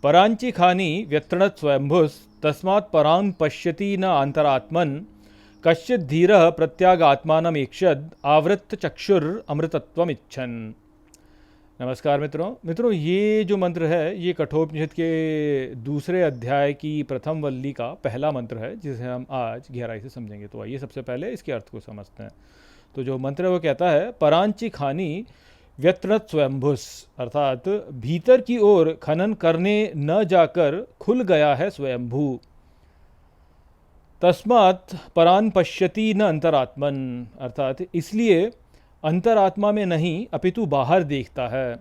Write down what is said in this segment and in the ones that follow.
परांची खानी व्यतृणत् स्वयंभुस् तस्मात् परां पश्यति न अंतरात्मन कश्चित् धीरः प्रत्यागात्मानमीक्षद आवृत्त चक्षुर अमृतत्वमिच्छन्। नमस्कार मित्रों, ये जो मंत्र है ये कठोपनिषद के दूसरे अध्याय की प्रथम वल्ली का पहला मंत्र है, जिसे हम आज गहराई से समझेंगे। तो आइए सबसे पहले इसके अर्थ को समझते हैं। तो जो मंत्र है वो कहता है, परांची खानी व्यतृणत् स्वयंभुस्, अर्थात भीतर की ओर खनन करने न जाकर खुल गया है स्वयंभू। तस्मात् परान पश्यति न अंतरात्मन, अर्थात इसलिए अंतरात्मा में नहीं अपितु बाहर देखता है।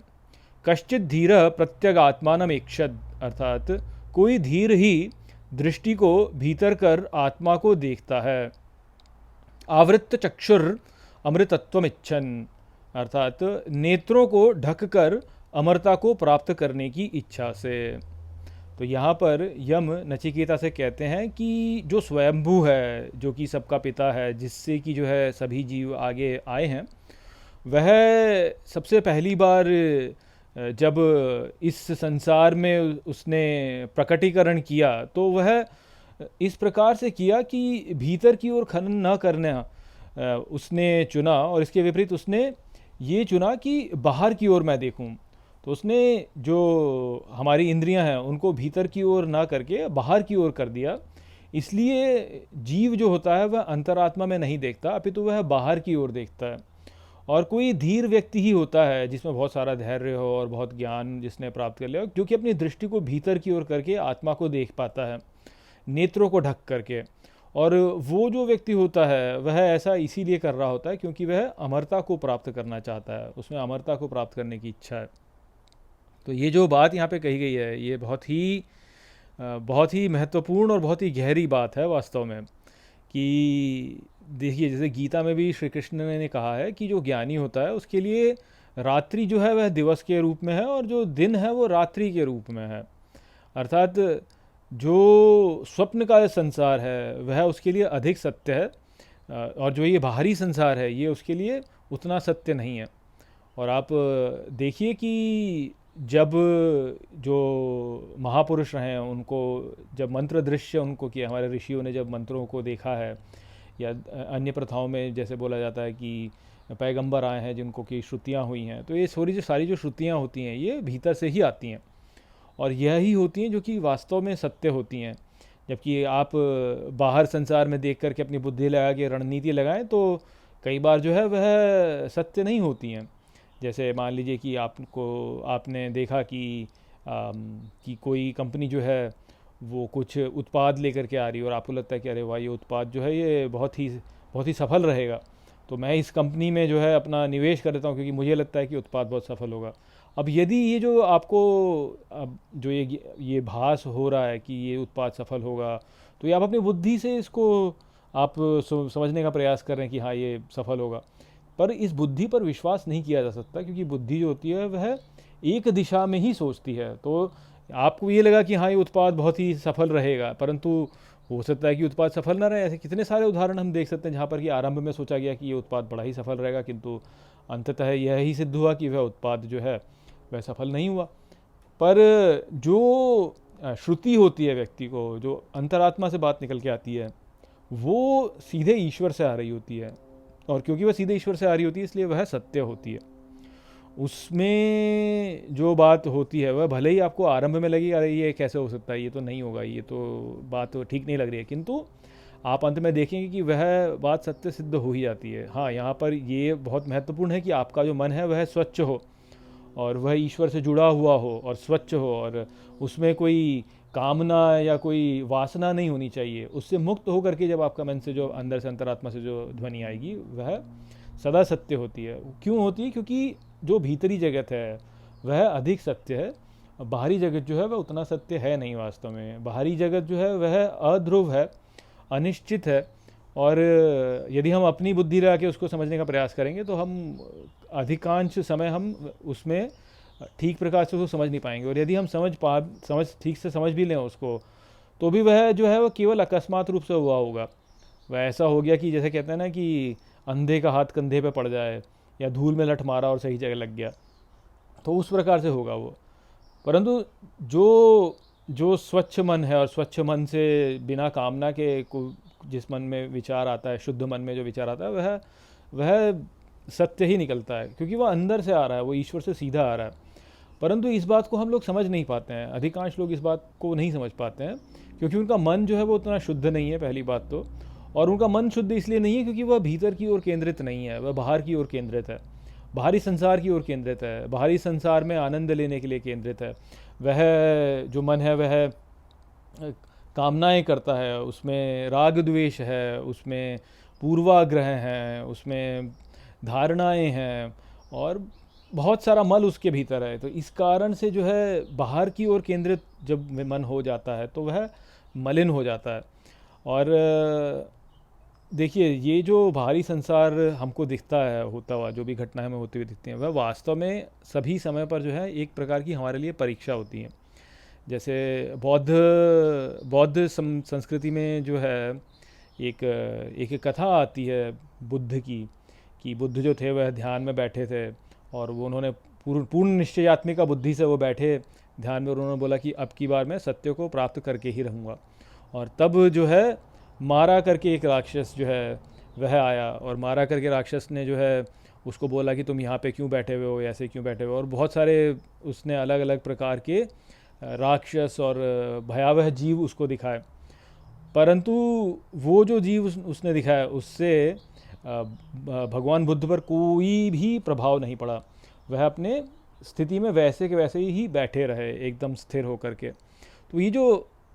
कश्चित् धीरः प्रत्यगात्मानमेक्षत, अर्थात कोई धीर ही दृष्टि को भीतर कर आत्मा को देखता है। आवृत्त चक्षुर अमृतत्वमिच्छन्, अर्थात नेत्रों को ढककर अमरता को प्राप्त करने की इच्छा से। तो यहाँ पर यम नचिकेता से कहते हैं कि जो स्वयंभू है, जो कि सबका पिता है, जिससे कि जो है सभी जीव आगे आए हैं, वह सबसे पहली बार जब इस संसार में उसने प्रकटीकरण किया तो वह इस प्रकार से किया कि भीतर की ओर खनन न करना उसने चुना, और इसके विपरीत उसने ये चुना कि बाहर की ओर मैं देखूं। तो उसने जो हमारी इंद्रियां हैं उनको भीतर की ओर ना करके बाहर की ओर कर दिया। इसलिए जीव जो होता है वह अंतरात्मा में नहीं देखता, अपितु वह बाहर की ओर देखता है। और कोई धीर व्यक्ति ही होता है जिसमें बहुत सारा धैर्य हो और बहुत ज्ञान जिसने प्राप्त कर लिया, जो कि अपनी दृष्टि को भीतर की ओर करके आत्मा को देख पाता है, नेत्रों को ढक करके। और वो जो व्यक्ति होता है वह ऐसा इसीलिए कर रहा होता है क्योंकि वह अमरता को प्राप्त करना चाहता है, उसमें अमरता को प्राप्त करने की इच्छा है। तो ये जो बात यहाँ पे कही गई है ये बहुत ही महत्वपूर्ण और बहुत ही गहरी बात है वास्तव में। कि देखिए, जैसे गीता में भी श्री कृष्ण ने कहा है कि जो ज्ञानी होता है उसके लिए रात्रि जो है वह दिवस के रूप में है और जो दिन है वो रात्रि के रूप में है। अर्थात जो स्वप्न का संसार है वह उसके लिए अधिक सत्य है, और जो ये बाहरी संसार है ये उसके लिए उतना सत्य नहीं है। और आप देखिए कि जब जो महापुरुष रहे हैं उनको जब मंत्र दृश्य उनको किया, हमारे ऋषियों ने जब मंत्रों को देखा है, या अन्य प्रथाओं में जैसे बोला जाता है कि पैगंबर आए हैं जिनको की श्रुतियाँ हुई हैं, तो ये सारी जो श्रुतियाँ होती हैं ये भीतर से ही आती हैं और यही होती हैं जो कि वास्तव में सत्य होती हैं। जबकि आप बाहर संसार में देख करके अपनी बुद्धि लगा के रणनीति लगाएं तो कई बार जो है वह सत्य नहीं होती हैं। जैसे मान लीजिए कि आपने देखा कि कोई कंपनी जो है वो कुछ उत्पाद लेकर के आ रही है और आपको लगता है कि अरे वाह, ये उत्पाद जो है ये बहुत ही सफल रहेगा, तो मैं इस कंपनी में जो है अपना निवेश कर देता हूँ क्योंकि मुझे लगता है कि उत्पाद बहुत सफल होगा। अब यदि ये जो आपको अब जो ये भास हो रहा है कि ये उत्पाद सफल होगा, तो ये आप अपनी बुद्धि से इसको आप समझने का प्रयास कर रहे हैं कि हाँ ये सफल होगा, पर इस बुद्धि पर विश्वास नहीं किया जा सकता क्योंकि बुद्धि जो होती है वह एक दिशा में ही सोचती है। तो आपको ये लगा कि हाँ ये उत्पाद बहुत ही सफल रहेगा, परंतु हो सकता है कि उत्पाद सफल ना रहे। ऐसे कितने सारे उदाहरण हम देख सकते हैं जहाँ पर कि आरंभ में सोचा गया कि ये उत्पाद बड़ा ही सफल रहेगा, किंतु अंततः यह ही सिद्ध हुआ कि वह उत्पाद जो है वह सफल नहीं हुआ। पर जो श्रुति होती है व्यक्ति को, जो अंतरात्मा से बात निकल के आती है, वो सीधे ईश्वर से आ रही होती है, और क्योंकि वह सीधे ईश्वर से आ रही होती है इसलिए वह सत्य होती है। उसमें जो बात होती है वह भले ही आपको आरंभ में लगी अरे ये कैसे हो सकता है, ये तो नहीं होगा, ये तो बात तो ठीक नहीं लग रही है, किंतु आप अंत में देखेंगे कि वह बात सत्य सिद्ध हो ही जाती है। हाँ, यहाँ पर ये बहुत महत्वपूर्ण है कि आपका जो मन है वह स्वच्छ हो और वह ईश्वर से जुड़ा हुआ हो और स्वच्छ हो, और उसमें कोई कामना या कोई वासना नहीं होनी चाहिए। उससे मुक्त होकर के जब आपका मन से जो अंदर से अंतरात्मा से जो ध्वनि आएगी वह सदा सत्य होती है। क्यों होती है? क्योंकि जो भीतरी जगत है वह अधिक सत्य है, बाहरी जगत जो है वह उतना सत्य है नहीं। वास्तव में बाहरी जगत जो है वह अध्रुव है, अनिश्चित है, और यदि हम अपनी बुद्धि लगा के उसको समझने का प्रयास करेंगे तो हम अधिकांश समय हम उसमें ठीक प्रकार से उसको समझ नहीं पाएंगे। और यदि हम ठीक से समझ भी लें उसको, तो भी वह जो है वह केवल अकस्मात रूप से हुआ होगा। वह ऐसा हो गया कि जैसे कहते हैं ना कि अंधे का हाथ कंधे पे पड़ जाए, या धूल में लठ मारा और सही जगह लग गया, तो उस प्रकार से होगा वो। परंतु जो जो स्वच्छ मन है और स्वच्छ मन से बिना कामना के जिस मन में विचार आता है, शुद्ध मन में जो विचार आता है, वह सत्य ही निकलता है, क्योंकि वह अंदर से आ रहा है, वो ईश्वर से सीधा आ रहा है। परंतु इस बात को हम लोग समझ नहीं पाते हैं, अधिकांश लोग इस बात को नहीं समझ पाते हैं, क्योंकि उनका मन जो है वो उतना शुद्ध नहीं है, पहली बात तो। और उनका मन शुद्ध इसलिए नहीं है क्योंकि वह भीतर की ओर केंद्रित नहीं है, वह बाहर की ओर केंद्रित है, बाहरी संसार की ओर केंद्रित है, बाहरी संसार में आनंद लेने के लिए केंद्रित है। वह जो मन है वह कामनाएं करता है, उसमें राग द्वेष है, उसमें पूर्वाग्रह हैं, उसमें धारणाएं हैं, और बहुत सारा मल उसके भीतर है। तो इस कारण से जो है बाहर की ओर केंद्रित जब मन हो जाता है तो वह मलिन हो जाता है। और देखिए, ये जो बाहरी संसार हमको दिखता है होता हुआ, जो भी घटनाएं हमें होती हुई दिखती हैं, वह वास्तव में सभी समय पर जो है एक प्रकार की हमारे लिए परीक्षा होती है। जैसे बौद्ध संस्कृति में जो है एक एक कथा आती है बुद्ध की, कि बुद्ध जो थे वह ध्यान में बैठे थे, और वो उन्होंने पूर्ण निश्चयात्मिका बुद्धि से वो बैठे ध्यान में, और उन्होंने बोला कि अब की बार मैं सत्य को प्राप्त करके ही रहूँगा। और तब जो है मारा करके एक राक्षस जो है वह आया, और मारा करके राक्षस ने जो है उसको बोला कि तुम यहाँ पे क्यों बैठे हुए हो, ऐसे क्यों बैठे हुए हो, और बहुत सारे उसने अलग अलग प्रकार के राक्षस और भयावह जीव उसको दिखाए। परंतु वो जो जीव उसने दिखाया, उससे भगवान बुद्ध पर कोई भी प्रभाव नहीं पड़ा। वह अपने स्थिति में वैसे के वैसे ही बैठे रहे, एकदम स्थिर होकर के। तो ये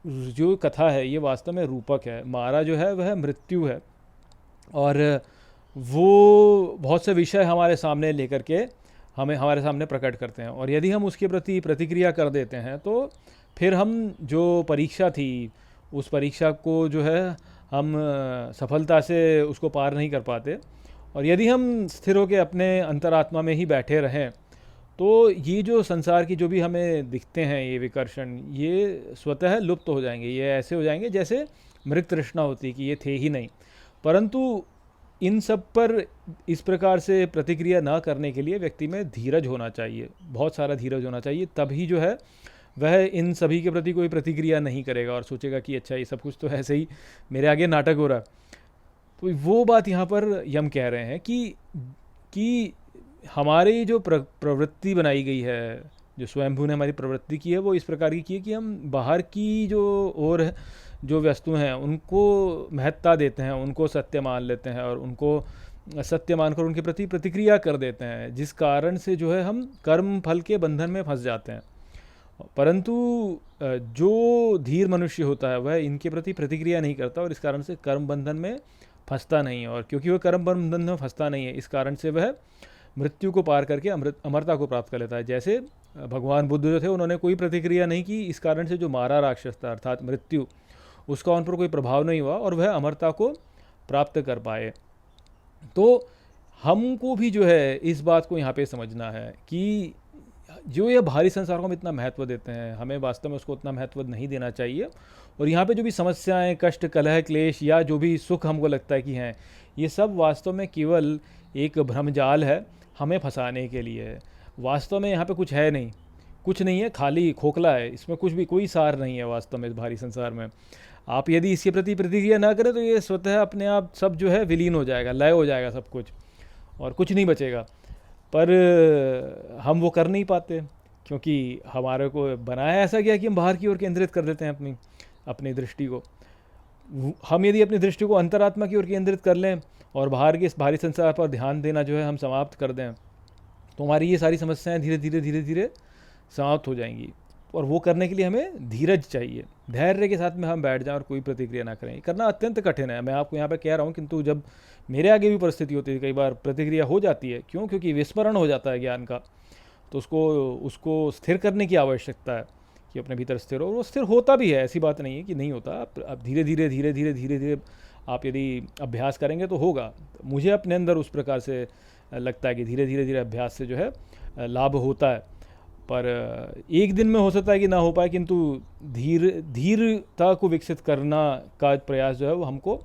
जो कथा है ये वास्तव में रूपक है। मारा जो है वह मृत्यु है, और वो बहुत से विषय हमारे सामने लेकर के हमारे सामने प्रकट करते हैं, और यदि हम उसके प्रति प्रतिक्रिया कर देते हैं तो फिर हम जो परीक्षा थी उस परीक्षा को जो है हम सफलता से उसको पार नहीं कर पाते। और यदि हम स्थिर होकर अपने अंतरात्मा में ही बैठे रहें तो ये जो संसार की जो भी हमें दिखते हैं ये विकर्षण, ये स्वतः लुप्त हो जाएंगे। ये ऐसे हो जाएंगे जैसे मृत तृष्णा होती कि ये थे ही नहीं। परंतु इन सब पर इस प्रकार से प्रतिक्रिया ना करने के लिए व्यक्ति में धीरज होना चाहिए, बहुत सारा धीरज होना चाहिए। तभी जो है वह इन सभी के प्रति कोई प्रतिक्रिया नहीं करेगा और सोचेगा कि अच्छा ये सब कुछ तो ऐसे ही मेरे आगे नाटक हो रहा है। तो वो बात यहाँ पर यम कह रहे हैं कि हमारी जो प्रवृत्ति बनाई गई है, जो स्वयंभू ने हमारी प्रवृत्ति की है, वो इस प्रकार की है कि हम बाहर की जो और जो वस्तु हैं उनको महत्ता देते हैं, उनको सत्य मान लेते हैं, और उनको सत्य मानकर उनके प्रति प्रतिक्रिया कर देते हैं, जिस कारण से जो है हम कर्म फल के बंधन में फंस जाते हैं। परंतु जो धीर मनुष्य होता है वह इनके प्रति प्रतिक्रिया नहीं करता, और इस कारण से कर्म बंधन में फंसता नहीं। और क्योंकि वह कर्म बंधन में फंसता नहीं है, इस कारण से वह मृत्यु को पार करके अमरता को प्राप्त कर लेता है। जैसे भगवान बुद्ध जो थे उन्होंने कोई प्रतिक्रिया नहीं की, इस कारण से जो मारा राक्षस था अर्थात मृत्यु, उसका उन पर कोई प्रभाव नहीं हुआ और वह अमरता को प्राप्त कर पाए। तो हमको भी जो है इस बात को यहाँ पे समझना है कि जो ये बाहरी संसार को हम इतना महत्व देते हैं, हमें वास्तव में उसको उतना महत्व नहीं देना चाहिए। और यहाँ पे जो भी समस्याएं, कष्ट, कलह, क्लेश या जो भी सुख हमको लगता है कि हैं, ये सब वास्तव में केवल एक भ्रमजाल है हमें फंसाने के लिए। वास्तव में यहाँ पे कुछ है नहीं, कुछ नहीं है, खाली खोखला है, इसमें कुछ भी कोई सार नहीं है वास्तव में इस भारी संसार में। आप यदि इसके प्रति प्रतिक्रिया ना करें तो ये स्वतः अपने आप सब जो है विलीन हो जाएगा, लय हो जाएगा सब कुछ, और कुछ नहीं बचेगा। पर हम वो कर नहीं पाते, क्योंकि हमारे को बनाया ऐसा गया कि हम बाहर की ओर केंद्रित कर देते हैं अपनी दृष्टि को। हम यदि अपनी दृष्टि को अंतरात्मा की ओर केंद्रित कर लें और बाहर के इस भारी संसार पर ध्यान देना जो है हम समाप्त कर दें, तो हमारी ये सारी समस्याएं धीरे धीरे धीरे धीरे समाप्त हो जाएंगी। और वो करने के लिए हमें धीरज चाहिए, धैर्य के साथ में हम बैठ जाएं और कोई प्रतिक्रिया ना करें। करना अत्यंत कठिन है, मैं आपको यहाँ पे कह रहा हूँ, किंतु जब मेरे आगे भी परिस्थिति होती है, कई बार प्रतिक्रिया हो जाती है। क्यों? क्योंकि विस्मरण हो जाता है ज्ञान का, तो उसको स्थिर करने की आवश्यकता है कि अपने भीतर स्थिर हो। वो स्थिर होता भी है, ऐसी बात नहीं है कि नहीं होता। अब धीरे धीरे धीरे धीरे धीरे धीरे आप यदि अभ्यास करेंगे तो होगा। मुझे अपने अंदर उस प्रकार से लगता है कि धीरे धीरे धीरे अभ्यास से जो है लाभ होता है। पर एक दिन में हो सकता है कि ना हो पाए, किंतु धीरता को विकसित करना का प्रयास जो है वो हमको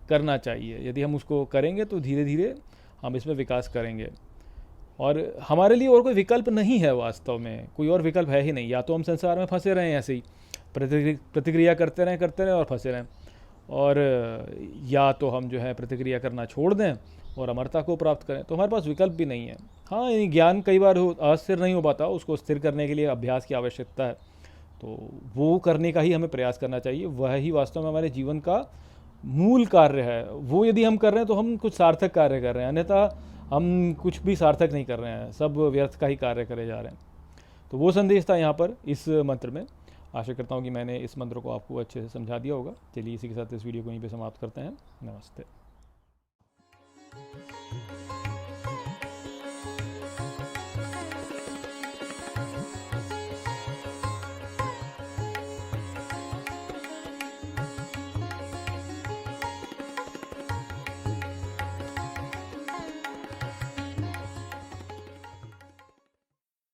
करना चाहिए। यदि हम उसको करेंगे तो धीरे धीरे हम इसमें विकास करेंगे। और हमारे लिए और कोई विकल्प नहीं है, वास्तव में कोई और विकल्प है ही नहीं। या तो हम संसार में फंसे रहें ऐसे ही प्रतिक्रिया करते रहें और फंसे रहें, और या तो हम जो है प्रतिक्रिया करना छोड़ दें और अमरता को प्राप्त करें। तो हमारे पास विकल्प भी नहीं है। हाँ, ये ज्ञान कई बार अस्थिर नहीं हो पाता, उसको स्थिर करने के लिए अभ्यास की आवश्यकता है। तो वो करने का ही हमें प्रयास करना चाहिए, वह ही वास्तव में हमारे जीवन का मूल कार्य है। वो यदि हम कर रहे हैं तो हम कुछ सार्थक कार्य कर रहे हैं, अन्यथा हम कुछ भी सार्थक नहीं कर रहे हैं, सब व्यर्थ का ही कार्य करे जा रहे हैं। तो वो संदेश था यहाँ पर इस मंत्र में। आशा करता हूँ कि मैंने इस मंत्र को आपको अच्छे से समझा दिया होगा। चलिए इसी के साथ इस वीडियो को यहीं पे समाप्त करते हैं। नमस्ते।